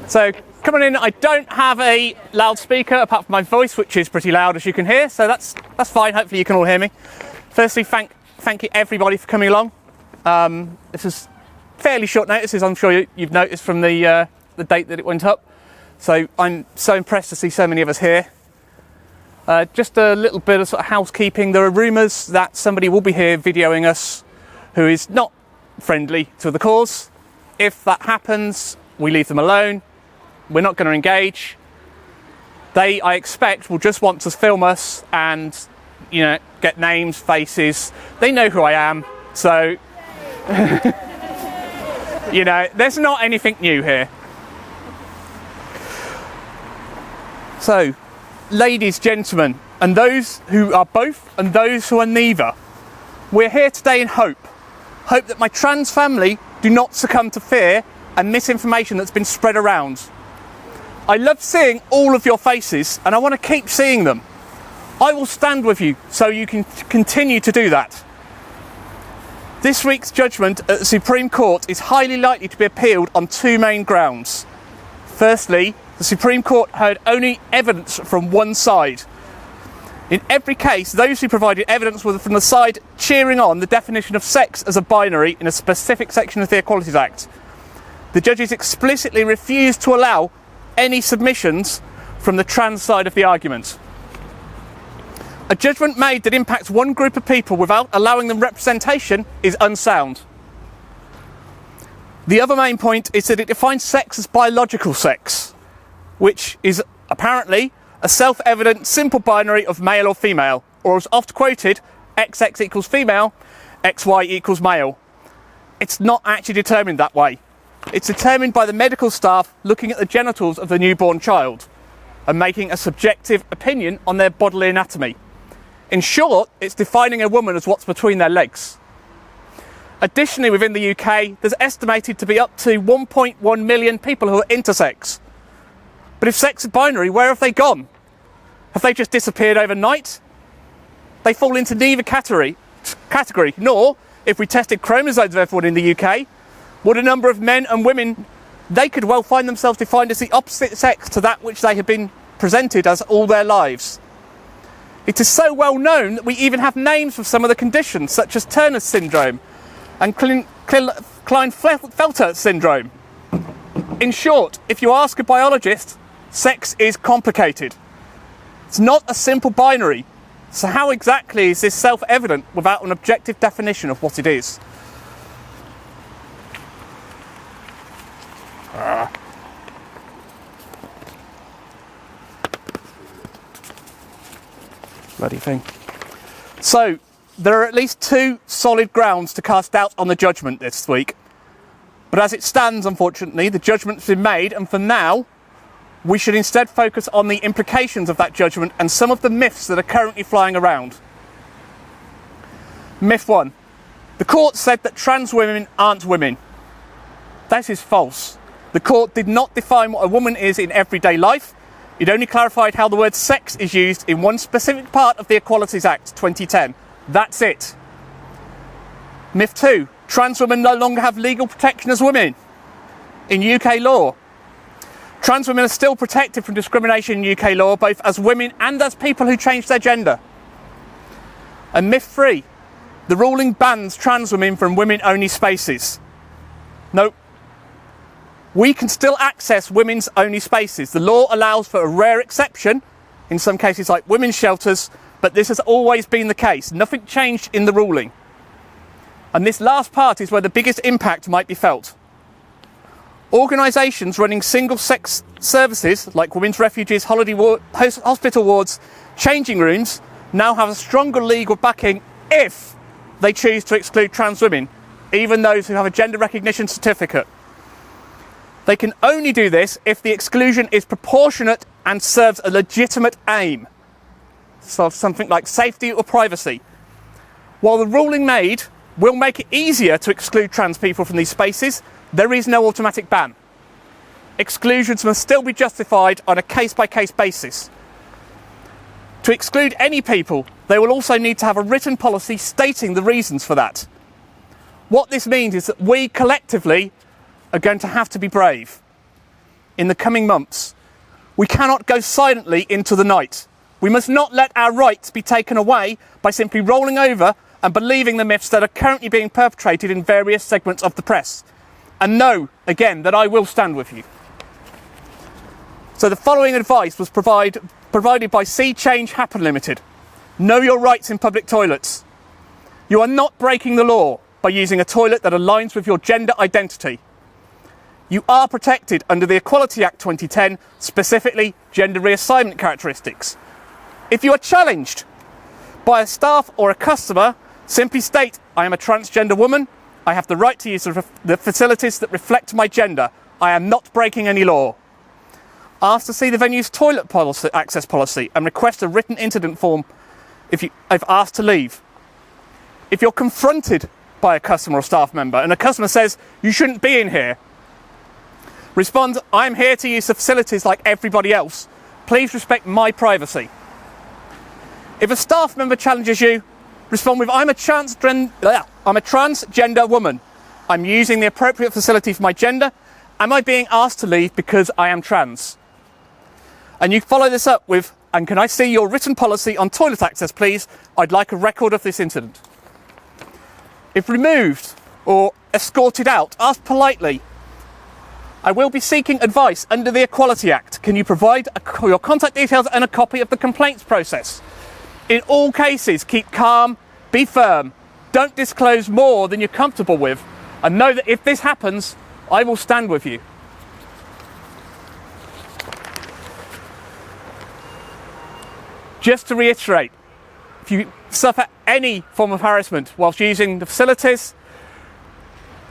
So coming in, I don't have a loudspeaker apart from my voice, which is pretty loud, as you can hear. So that's fine. Hopefully you can all hear me. Firstly, thank you everybody for coming along. This is fairly short notice, as I'm sure you've noticed from the date that it went up. So I'm so impressed to see so many of us here. Just a little bit of sort of housekeeping. There are rumours that somebody will be here videoing us who is not friendly to the cause. If that happens, we leave them alone. We're not going to engage. They, I expect, will just want to film us and, you know, get names, faces. They know who I am, so you know, there's not anything new here. So, ladies, gentlemen, and those who are both and those who are neither, we're here today in hope that my trans family do not succumb to fear and misinformation that's been spread around. I love seeing all of your faces and I want to keep seeing them. I will stand with you so you can continue to do that. This week's judgment at the Supreme Court is highly likely to be appealed on two main grounds. Firstly, the Supreme Court heard only evidence from one side. In every case, those who provided evidence were from the side cheering on the definition of sex as a binary in a specific section of the Equalities Act. The judges explicitly refused to allow any submissions from the trans side of the argument. A judgment made that impacts one group of people without allowing them representation is unsound. The other main point is that it defines sex as biological sex, which is apparently a self-evident simple binary of male or female, or as oft quoted, XX equals female, XY equals male. It's not actually determined that way. It's determined by the medical staff looking at the genitals of the newborn child and making a subjective opinion on their bodily anatomy. In short, it's defining a woman as what's between their legs. Additionally, within the UK, there's estimated to be up to 1.1 million people who are intersex. But if sex is binary, where have they gone? Have they just disappeared overnight? They fall into neither category, nor, if we tested chromosomes of everyone in the UK, would a number of men and women, they could well find themselves defined as the opposite sex to that which they have been presented as all their lives. It is so well known that we even have names for some of the conditions, such as Turner syndrome and Klinefelter syndrome. In short, if you ask a biologist, sex is complicated. It's not a simple binary. So how exactly is this self-evident without an objective definition of what it is? Bloody thing. So, there are at least two solid grounds to cast doubt on the judgment this week. But as it stands, unfortunately, the judgment's been made, and for now, we should instead focus on the implications of that judgment and some of the myths that are currently flying around. Myth 1. The court said that trans women aren't women. That is false. The court did not define what a woman is in everyday life. It only clarified how the word sex is used in one specific part of the Equalities Act 2010. That's it. Myth 2. Trans women no longer have legal protection as women. In UK law, trans women are still protected from discrimination in UK law, both as women and as people who change their gender. And myth 3. The ruling bans trans women from women-only spaces. Nope. We can still access women's only spaces. The law allows for a rare exception, in some cases like women's shelters, but this has always been the case. Nothing changed in the ruling. And this last part is where the biggest impact might be felt. Organisations running single-sex services, like women's refuges, hospital wards, changing rooms, now have a stronger legal backing if they choose to exclude trans women, even those who have a gender recognition certificate. They can only do this if the exclusion is proportionate and serves a legitimate aim. So something like safety or privacy. While the ruling made will make it easier to exclude trans people from these spaces, there is no automatic ban. Exclusions must still be justified on a case-by-case basis. To exclude any people, they will also need to have a written policy stating the reasons for that. What this means is that we collectively are going to have to be brave. In the coming months, we cannot go silently into the night. We must not let our rights be taken away by simply rolling over and believing the myths that are currently being perpetrated in various segments of the press. And know, again, that I will stand with you. So the following advice was provided by Sea Change Happen Limited. Know your rights in public toilets. You are not breaking the law by using a toilet that aligns with your gender identity. You are protected under the Equality Act 2010, specifically gender reassignment characteristics. If you are challenged by a staff or a customer, simply state, I am a transgender woman, I have the right to use the facilities that reflect my gender, I am not breaking any law. Ask to see the venue's toilet access policy and request a written incident form if asked to leave. If you're confronted by a customer or staff member and a customer says, you shouldn't be in here, respond, I'm here to use the facilities like everybody else. Please respect my privacy. If a staff member challenges you, respond with, I'm a transgender woman. I'm using the appropriate facility for my gender. Am I being asked to leave because I am trans? And you follow this up with, and can I see your written policy on toilet access, please? I'd like a record of this incident. If removed or escorted out, ask politely, I will be seeking advice under the Equality Act. Can you provide your contact details and a copy of the complaints process? In all cases, keep calm, be firm, don't disclose more than you're comfortable with, and know that if this happens, I will stand with you. Just to reiterate, if you suffer any form of harassment whilst using the facilities,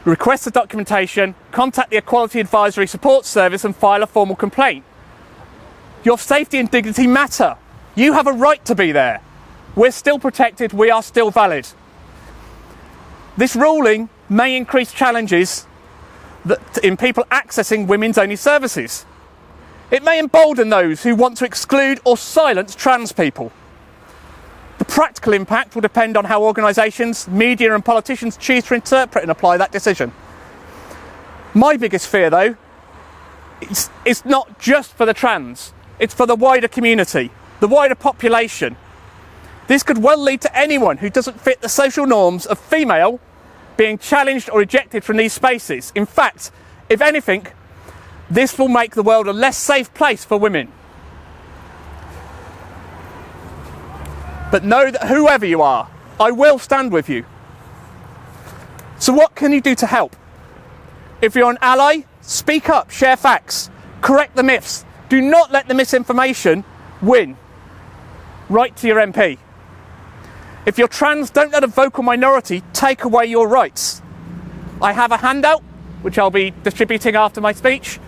request the documentation, contact the Equality Advisory Support Service and file a formal complaint. Your safety and dignity matter. You have a right to be there. We're still protected, we are still valid. This ruling may increase challenges in people accessing women's only services. It may embolden those who want to exclude or silence trans people. The practical impact will depend on how organisations, media and politicians choose to interpret and apply that decision. My biggest fear, though, it's not just for the trans, it's for the wider community, the wider population. This could well lead to anyone who doesn't fit the social norms of female being challenged or ejected from these spaces. In fact, if anything, this will make the world a less safe place for women. But know that whoever you are, I will stand with you. So what can you do to help? If you're an ally, speak up, share facts, correct the myths. Do not let the misinformation win. Write to your MP. If you're trans, don't let a vocal minority take away your rights. I have a handout, which I'll be distributing after my speech,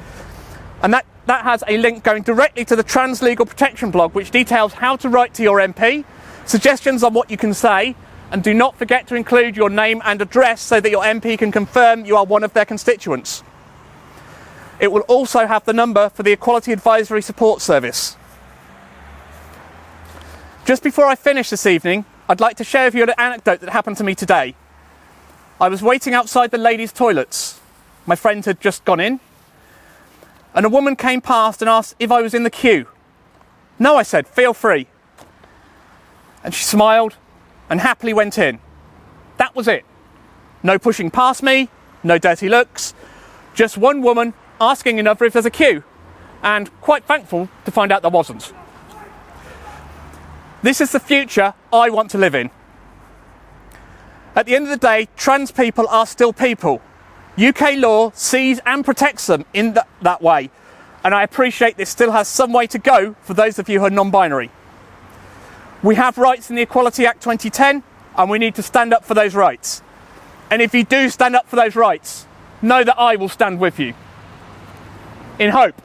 and that has a link going directly to the Trans Legal Protection blog, which details how to write to your MP, suggestions on what you can say, and do not forget to include your name and address so that your MP can confirm you are one of their constituents. It will also have the number for the Equality Advisory Support Service. Just before I finish this evening, I'd like to share with you an anecdote that happened to me today. I was waiting outside the ladies' toilets. My friend had just gone in, and a woman came past and asked if I was in the queue. No, I said, feel free. And she smiled and happily went in. That was it. No pushing past me, no dirty looks, just one woman asking another if there's a queue, and quite thankful to find out there wasn't. This is the future I want to live in. At the end of the day, trans people are still people. UK law sees and protects them in that way, and I appreciate this still has some way to go for those of you who are non-binary. We have rights in the Equality Act 2010, and we need to stand up for those rights. And if you do stand up for those rights, know that I will stand with you. In hope.